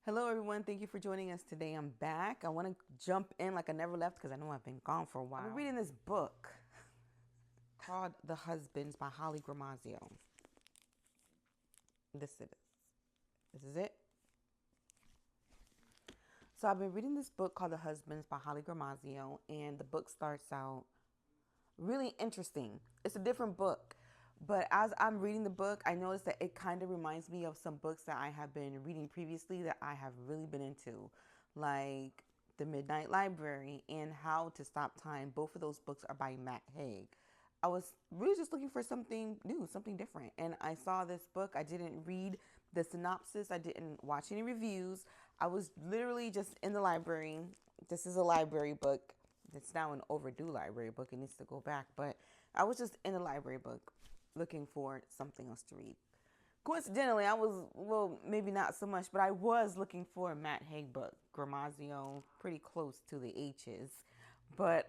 Hello, everyone. Thank you for joining us today. I'm back. I want to jump in like I never left because I know I've been gone for a while. I've been reading this book called The Husbands by Holly Gramazio. This it is. This is it. So I've been reading this book called The Husbands by Holly Gramazio, and the book starts out really interesting. It's a different book, but as I'm reading the book, I noticed that it kind of reminds me of some books that I have been reading previously that I have really been into, like The Midnight Library and How to Stop Time. Both of those books are by Matt Haig. I was really just looking for something new, something different. And I saw this book. I didn't read the synopsis. I didn't watch any reviews. I was literally just in the library. This is a library book. It's now an overdue library book. It needs to go back. But I was just in a library book looking for something else to read. Coincidentally, I was, well, maybe not so much, but I was looking for a Matt Haig book, Gramazio, pretty close to the H's. But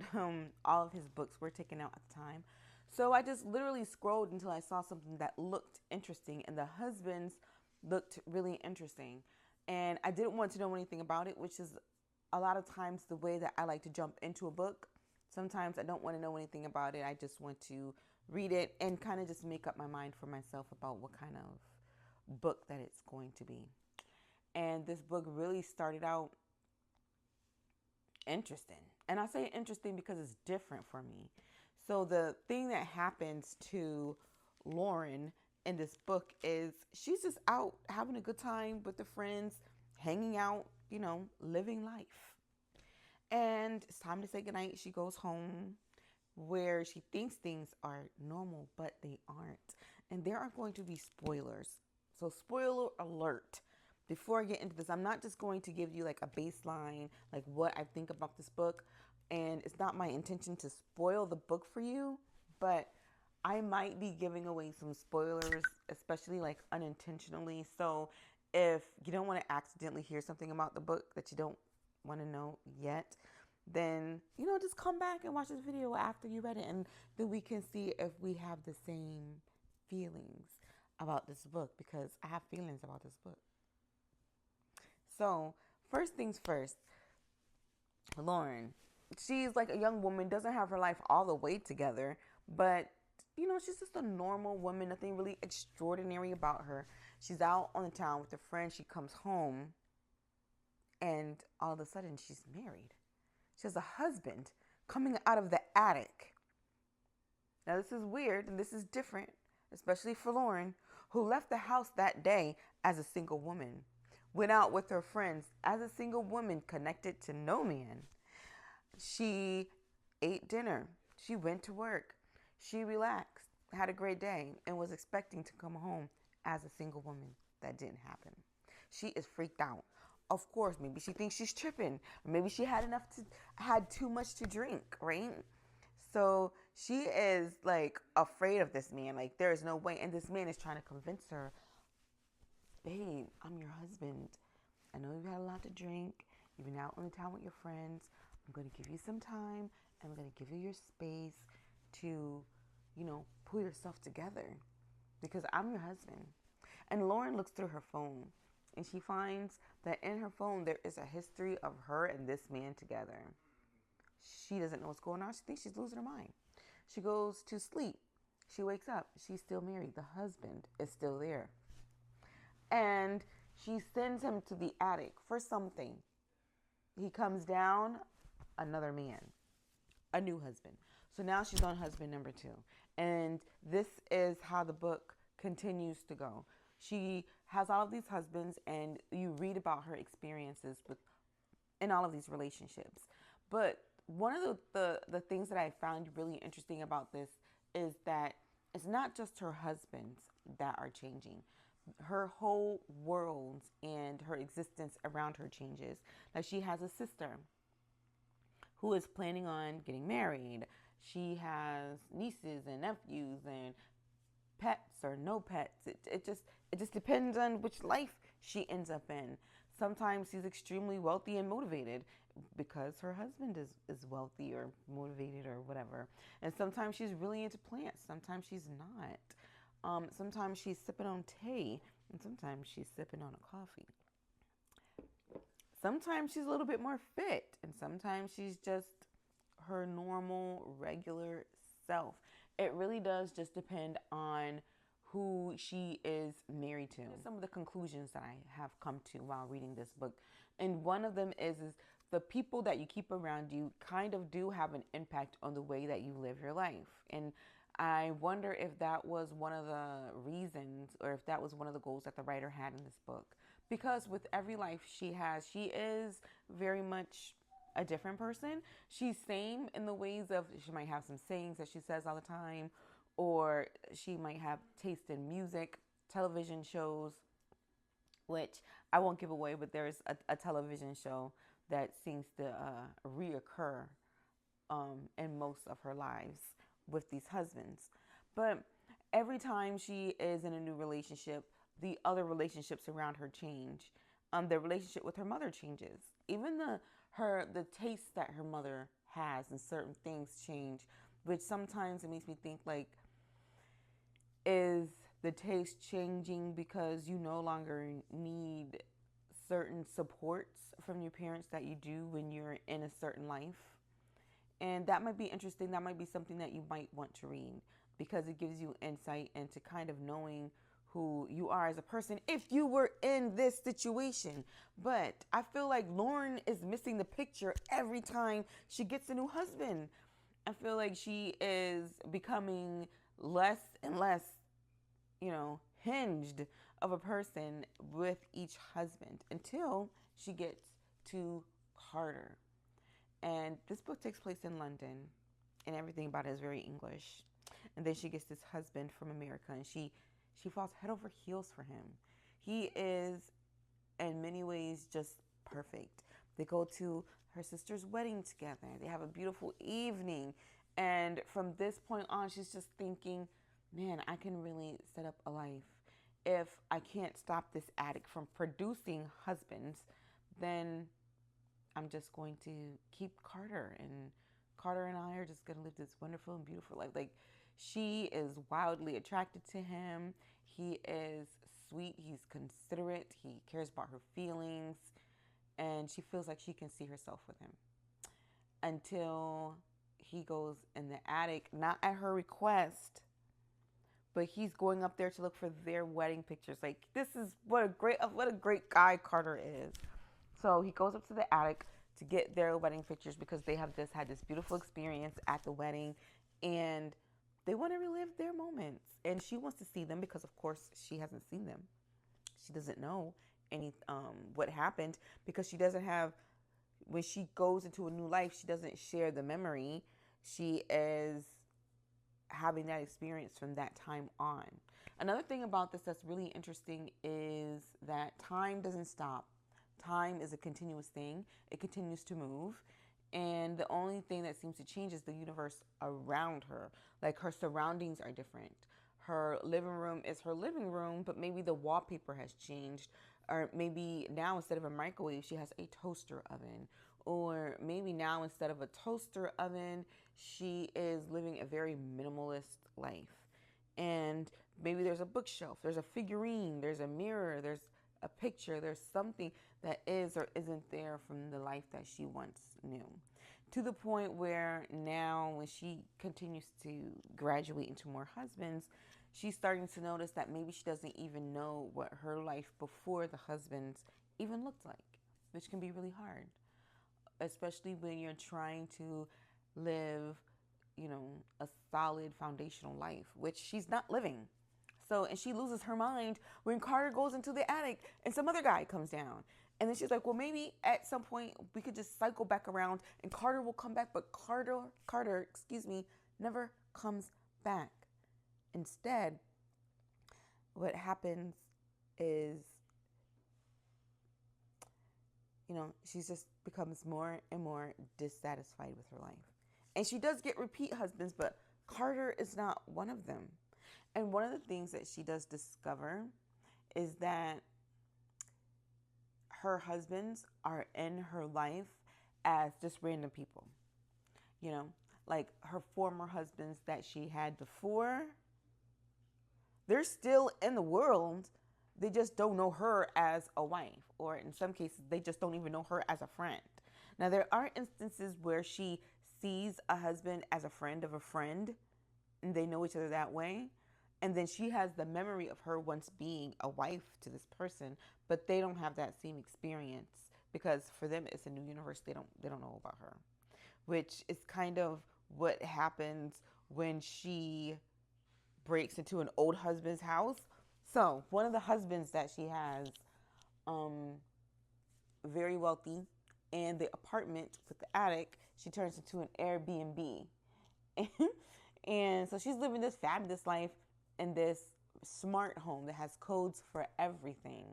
all of his books were taken out at the time. So I just literally scrolled until I saw something that looked interesting, and the husbands looked really interesting. And I didn't want to know anything about it, which is a lot of times the way that I like to jump into a book. Sometimes I don't want to know anything about it. I just want to read it and kind of just make up my mind for myself about what kind of book that it's going to be. And this book really started out interesting. And I say interesting because it's different for me. So the thing that happens to Lauren in this book is she's just out having a good time with the friends, hanging out, living life. And it's time to say goodnight. She goes home where she thinks things are normal, but they aren't. And there are going to be spoilers. So spoiler alert. Before I get into this, I'm not just going to give you like a baseline, like what I think about this book. And it's not my intention to spoil the book for you, but I might be giving away some spoilers, especially like unintentionally. So if you don't want to accidentally hear something about the book that you don't want to know yet, then, just come back and watch this video after you read it. And then we can see if we have the same feelings about this book, because I have feelings about this book. So first things first, Lauren, she's like a young woman, doesn't have her life all the way together, but she's just a normal woman, nothing really extraordinary about her. She's out on the town with a friend. She comes home and all of a sudden she's married. She has a husband coming out of the attic. Now this is weird and this is different, especially for Lauren, who left the house that day as a single woman. Went out with her friends as a single woman connected to no man. She ate dinner. She went to work. She relaxed, had a great day, and was expecting to come home as a single woman. That didn't happen. She is freaked out. Of course, maybe she thinks she's tripping. Or maybe she had too much to drink, right? So she is like afraid of this man. Like there is no way. And this man is trying to convince her, babe, I'm your husband. I know you've had a lot to drink. You've been out on the town with your friends. I'm going to give you some time. I'm going to give you your space to, pull yourself together because I'm your husband. And Lauren looks through her phone and she finds that in her phone there is a history of her and this man together. She doesn't know what's going on. She thinks she's losing her mind. She goes to sleep. She wakes up. She's still married. The husband is still there. And she sends him to the attic for something. He comes down, another man, a new husband. So now she's on husband number 2. And this is how the book continues to go. She has all of these husbands and you read about her experiences in all of these relationships. But one of the things that I found really interesting about this is that it's not just her husbands that are changing. Her whole world and her existence around her changes. Like she has a sister who is planning on getting married. She has nieces and nephews and pets or no pets. It just depends on which life she ends up in. Sometimes she's extremely wealthy and motivated because her husband is wealthy or motivated or whatever. And sometimes she's really into plants. Sometimes she's not. Sometimes she's sipping on tea and sometimes she's sipping on a coffee. Sometimes she's a little bit more fit, and sometimes she's just her normal, regular self. It really does just depend on who she is married to. Some of the conclusions that I have come to while reading this book, and one of them is the people that you keep around you kind of do have an impact on the way that you live your life. And I wonder if that was one of the reasons, or if that was one of the goals that the writer had in this book. Because with every life she has, she is very much a different person. She's same in the ways of, she might have some sayings that she says all the time, or she might have taste in music, television shows, which I won't give away, but there's a television show that seems to reoccur in most of her lives with these husbands. But every time she is in a new relationship, the other relationships around her change. The relationship with her mother changes. Even the taste that her mother has and certain things change, which sometimes it makes me think, like, is the taste changing because you no longer need certain supports from your parents that you do when you're in a certain life? And that might be interesting. That might be something that you might want to read, because it gives you insight into kind of knowing who you are as a person if you were in this situation. But I feel like Lauren is missing the picture every time she gets a new husband. I feel like she is becoming less and less, hinged of a person with each husband until she gets to Carter. And this book takes place in London, and everything about it is very English. And then she gets this husband from America, and she falls head over heels for him. He is, in many ways, just perfect. They go to her sister's wedding together. They have a beautiful evening. And from this point on, she's just thinking, man, I can really set up a life. If I can't stop this addict from producing husbands, then I'm just going to keep Carter. And Carter and I are just going to live this wonderful and beautiful life. Like, she is wildly attracted to him. He is sweet. He's considerate. He cares about her feelings. And she feels like she can see herself with him. Until he goes in the attic, not at her request, but he's going up there to look for their wedding pictures. Like, this is what a great guy Carter is. So he goes up to the attic to get their wedding pictures because they have just had this beautiful experience at the wedding, and they want to relive their moments. And she wants to see them because, of course, she hasn't seen them. She doesn't know what happened, because she doesn't have, when she goes into a new life, she doesn't share the memory. She is having that experience from that time on. Another thing about this that's really interesting is that time doesn't stop. Time is a continuous thing. It continues to move. And the only thing that seems to change is the universe around her. Like, her surroundings are different. Her living room is her living room, but maybe the wallpaper has changed. Or maybe now instead of a microwave, she has a toaster oven. Or maybe now instead of a toaster oven, she is living a very minimalist life. And maybe there's a bookshelf, there's a figurine, there's a mirror, there's a picture, there's something that is or isn't there from the life that she once knew. To the point where now, when she continues to graduate into more husbands, she's starting to notice that maybe she doesn't even know what her life before the husbands even looked like, which can be really hard, especially when you're trying to live, a solid foundational life, which she's not living. So, and she loses her mind when Carter goes into the attic and some other guy comes down. And then she's like, well, maybe at some point we could just cycle back around and Carter will come back. But Carter, never comes back. Instead, what happens is, she just becomes more and more dissatisfied with her life. And she does get repeat husbands, but Carter is not one of them. And one of the things that she does discover is that her husbands are in her life as just random people. Like her former husbands that she had before, they're still in the world, They just don't know her as a wife, or in some cases, they just don't even know her as a friend. Now, there are instances where she sees a husband as a friend of a friend, and they know each other that way. And then she has the memory of her once being a wife to this person, but they don't have that same experience because for them it's a new universe. They don't know about her, which is kind of what happens when she breaks into an old husband's house. So one of the husbands that she has, um, very wealthy, and the apartment with the attic, she turns into an Airbnb. And so she's living this fabulous life in this smart home that has codes for everything.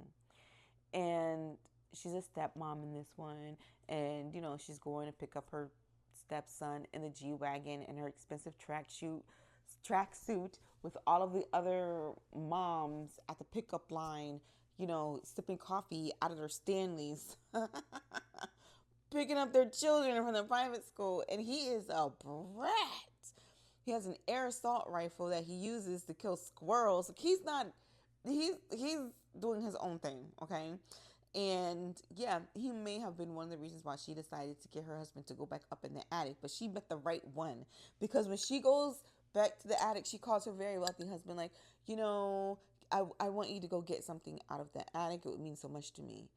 And she's a stepmom in this one. And, she's going to pick up her stepson in the G Wagon and her expensive tracksuit with all of the other moms at the pickup line, sipping coffee out of their Stanleys, picking up their children from the private school. And he is a brat. He has an air assault rifle that he uses to kill squirrels. Like he's doing his own thing, okay? And yeah, he may have been one of the reasons why she decided to get her husband to go back up in the attic, but she met the right one. Because when she goes back to the attic, she calls her very wealthy husband like, I want you to go get something out of the attic. It would mean so much to me.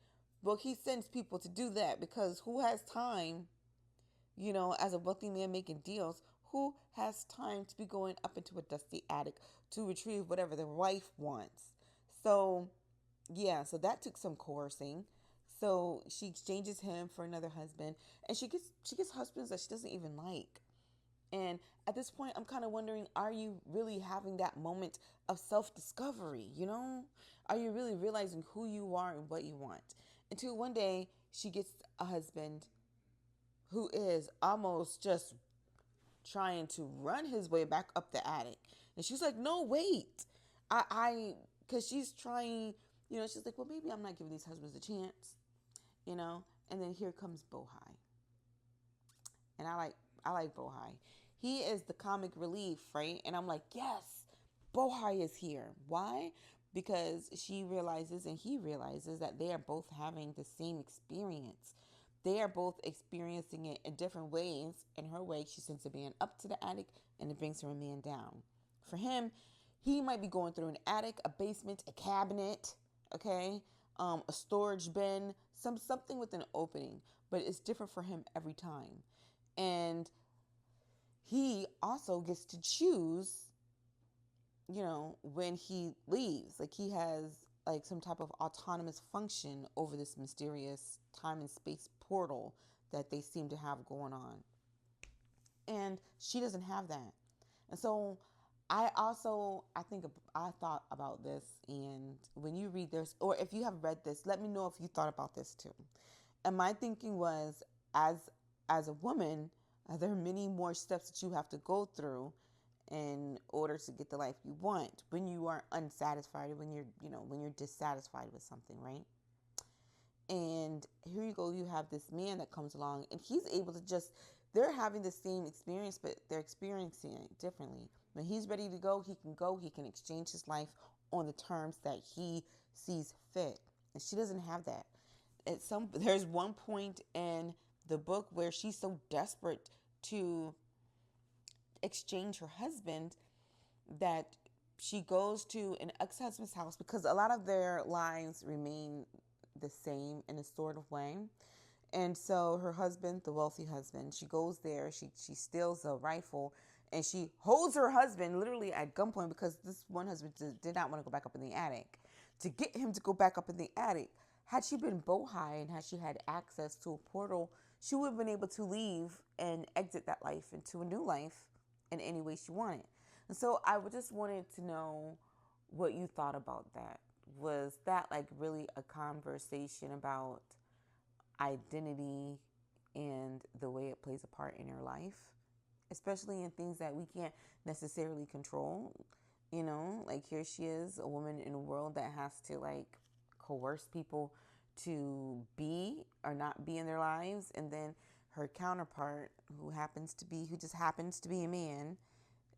Well, he sends people to do that because who has time, as a wealthy man making deals, who has time to be going up into a dusty attic to retrieve whatever their wife wants? So, yeah, so that took some coercing. So she exchanges him for another husband, and she gets husbands that she doesn't even like. And at this point, I'm kind of wondering, are you really having that moment of self-discovery, Are you really realizing who you are and what you want? Until one day, she gets a husband who is almost just trying to run his way back up the attic. And she's like, no, wait. Because she's trying, she's like, well, maybe I'm not giving these husbands a chance, And then here comes Bohai. And I like Bohai. He is the comic relief, right? And I'm like, yes, Bohai is here. Why? Because she realizes and he realizes that they are both having the same experience. They are both experiencing it in different ways. In her way, she sends a man up to the attic and it brings her a man down. For him, he might be going through an attic, a basement, a cabinet, okay, a storage bin, something with an opening, but it's different for him every time. And he also gets to choose, when he leaves. Like he has like some type of autonomous function over this mysterious time and space portal that they seem to have going on. And she doesn't have that. And so I thought about this, and when you read this, or if you have read this, let me know if you thought about this too. And my thinking was, as a woman, there are many more steps that you have to go through in order to get the life you want when you are unsatisfied, when you're dissatisfied with something, right? And here you go, you have this man that comes along and he's able to they're having the same experience, but they're experiencing it differently. When he's ready to go, he can exchange his life on the terms that he sees fit. And she doesn't have that. There's one point in the book where she's so desperate to exchange her husband that she goes to an ex-husband's house because a lot of their lives remain the same in a sort of way. And so her husband, the wealthy husband, she goes there, she steals a rifle, and she holds her husband literally at gunpoint because this one husband did not want to go back up in the attic. To get him to go back up in the attic, had she been Bohai and had she had access to a portal, she would have been able to leave and exit that life into a new life in any way she wanted. And so I just wanted to know what you thought about that. Was that like really a conversation about identity and the way it plays a part in your life, especially in things that we can't necessarily control? Like here she is, a woman in a world that has to like coerce people to be or not be in their lives, and then her counterpart, who just happens to be a man,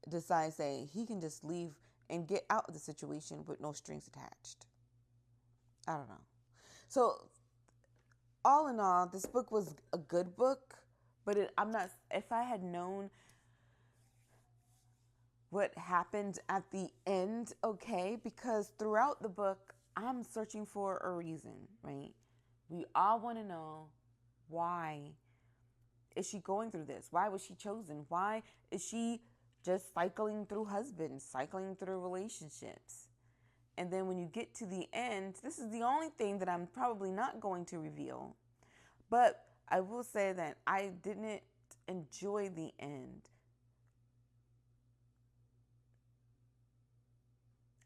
decides that he can just leave and get out of the situation with no strings attached. I don't know. So all in all, this book was a good book, but I'm not. If I had known what happened at the end, okay, because throughout the book, I'm searching for a reason, right? We all want to know, why is she going through this? Why was she chosen? Why is she just cycling through husbands, cycling through relationships? And then when you get to the end, this is the only thing that I'm probably not going to reveal. But I will say that I didn't enjoy the end.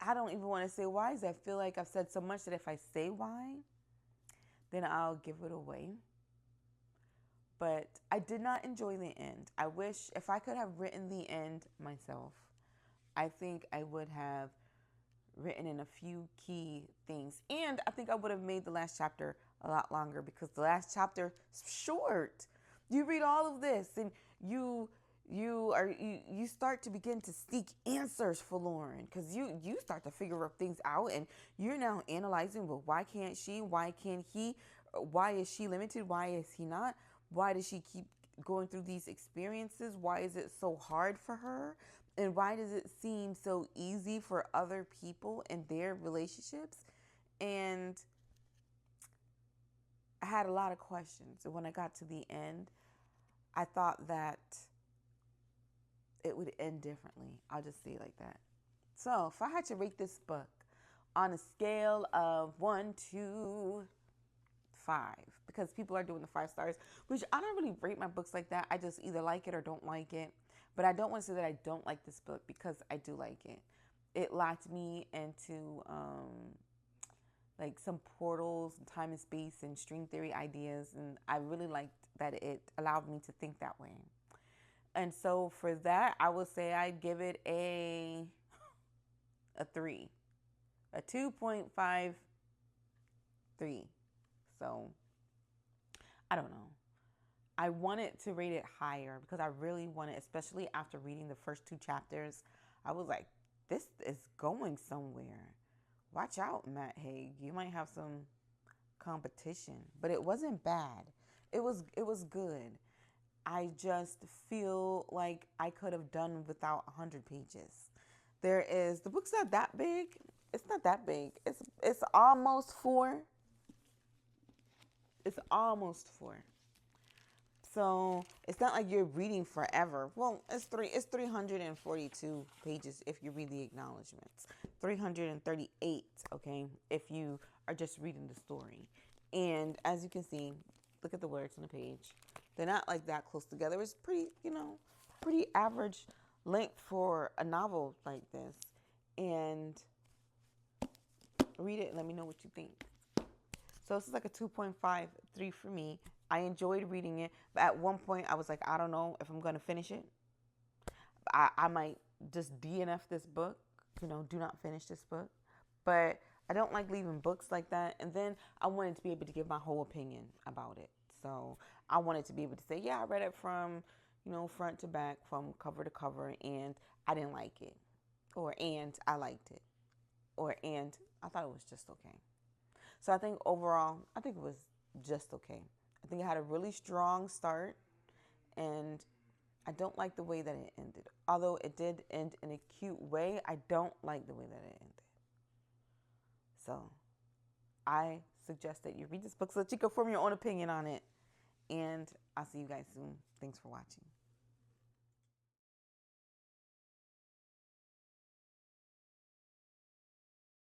I don't even want to say why, because I feel like I've said so much that if I say why, then I'll give it away. But I did not enjoy the end. I wish if I could have written the end myself, I think I would have written in a few key things. And I think I would have made the last chapter a lot longer, because the last chapter is short. You read all of this and you start to begin to seek answers for Lauren, because you start to figure things out, and you're now analyzing, well, why can't she? Why can't he? Why is she limited? Why is he not? Why does she keep going through these experiences? Why is it so hard for her? And why does it seem so easy for other people in their relationships? And I had a lot of questions. And when I got to the end, I thought that it would end differently. I'll just say it like that. So if I had to rate this book on a scale of 1 to 5, because people are doing the 5 stars, which I don't really rate my books like that. I just either like it or don't like it. But I don't want to say that I don't like this book, because I do like it. It locked me into like some portals, time and space, and string theory ideas, and I really liked that it allowed me to think that way. And so for that, I would say I'd give it a 3, a 2.53. So I don't know. I wanted to rate it higher, because I really wanted, especially after reading the first 2 chapters, I was like, this is going somewhere. Watch out, Matt Haig. You might have some competition. But it wasn't bad. It was good. I just feel like I could have done without 100 pages. The book's not that big. It's not that big. It's almost 4. It's almost 4. So it's not like you're reading forever. Well, it's 342 pages if you read the acknowledgments. 338, okay, if you are just reading the story. And as you can see, look at the words on the page. They're not like that close together. It's pretty, pretty average length for a novel like this. And read it and let me know what you think. So this is like a 2.53 for me. I enjoyed reading it, but at one point I was like, I don't know if I'm going to finish it. I might just DNF this book, do not finish this book. But I don't like leaving books like that. And then I wanted to be able to give my whole opinion about it. So I wanted to be able to say, yeah, I read it from, front to back, from cover to cover, and I didn't like it. Or, and I liked it. Or, and I thought it was just okay. So I think overall, I think it was just okay. I think it had a really strong start, and I don't like the way that it ended. Although it did end in a cute way, I don't like the way that it ended. So I suggest that you read this book so that you can form your own opinion on it. And I'll see you guys soon. Thanks for watching.